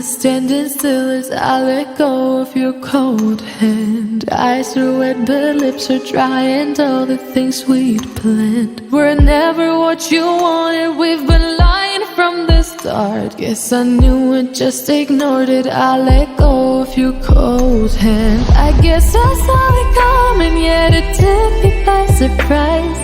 standing still as I let go of your cold hand. Eyes are wet but lips are dry, and all the things we'd planned were never what you wanted. We've been lying from the start. Guess I knew it, just ignored it. I let go of your cold hand. I guess I saw it coming, yet it took me by surprise.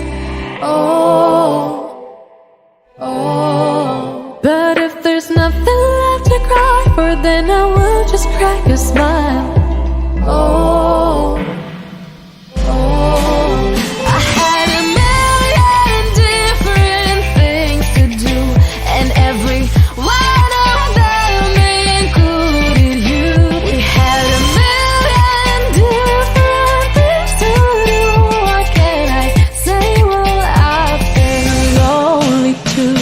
But if there's nothing left to cry for, then I will just crack a smile. I had a million different things to do, and every one of them included you. We had a million different things to do. What can I say? Well, I've been lonely too.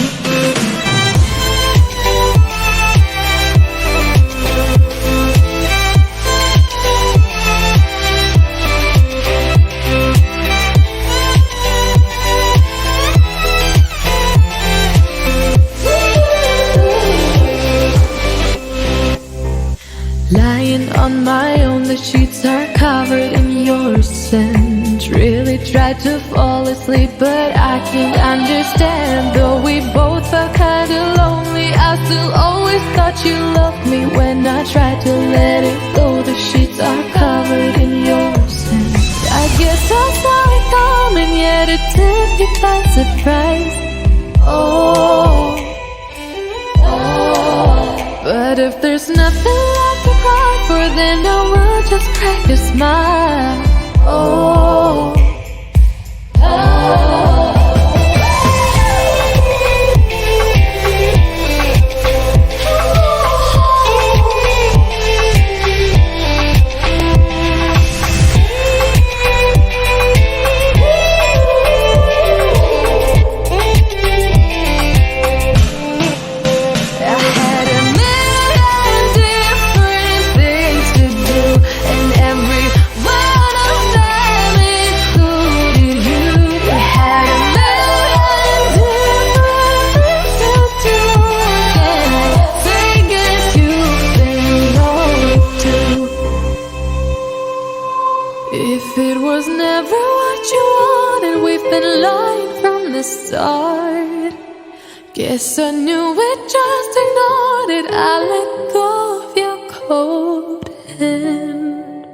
Lying on my own, the sheets are covered in your scent. Really tried to fall asleep, but I can't understand. Though we both felt kinda lonely, I still always thought you loved me. When I tried to let it go, the sheets are covered in your scent. I guess I saw it coming, yet it took me by surprise. But if there's nothing left to cry for, then I will just crack a smile. If it was never what you wanted, we've been lying from the start. Guess I knew it, just ignored it. I let go of your cold hand.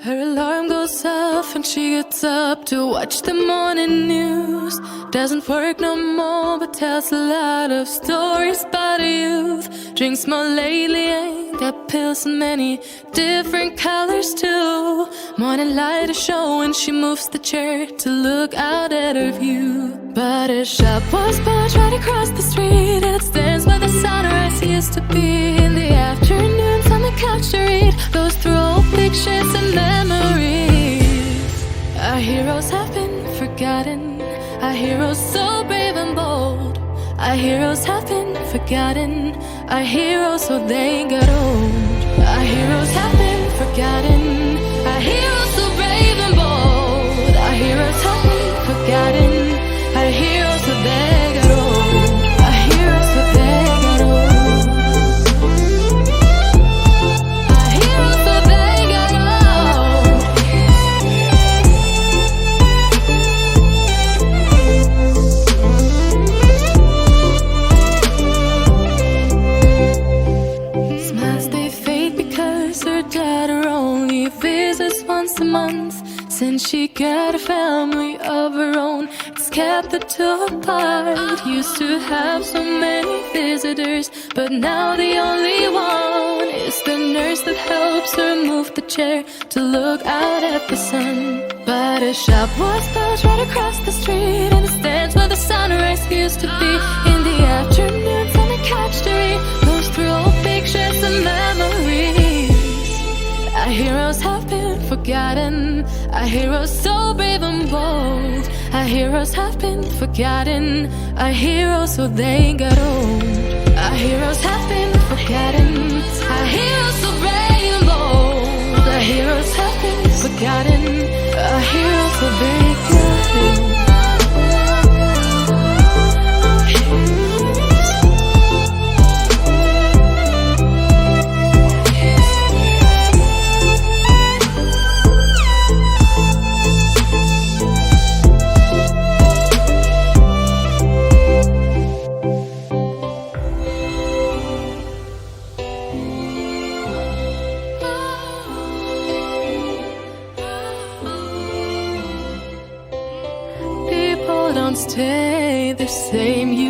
Her alarm goes off and she gets up to watch the morning news. Doesn't work no more, but tells a lot of stories about youth. Drinks more lately, ain't got pills in many different colors too. Morning light is showing, she moves the chair to look out at her view. But a shop was built right across the street, and it stands where the sunrise used to be. In the afternoons on the couch to read, goes through old pictures and memories. Our heroes have been forgotten, our heroes so brave and bold. Our heroes have been forgotten, our heroes so they got old. Our heroes have been forgotten, our heroes so brave and bold. Our heroes have been forgotten, our heroes so they got old. Our heroes so they got old. Our heroes so they got old. Smiles they fade because her daughter only visits once a month. Since she got a family of her own, it's kept the two apart. Used to have so many visitors, but now the only one is the nurse that helps her move the chair to look out at the sun. But a shop was built right across the street, and it stands where the sunrise used to be. In the afternoons on the couch to read, goes through old pictures and memories. Our heroes have been forgotten, our heroes so brave and bold. Our heroes have been forgotten, our heroes so they got old. Our heroes have been forgotten, our heroes so brave and bold. Our heroes have been forgotten, our heroes so they got old. stay the same. You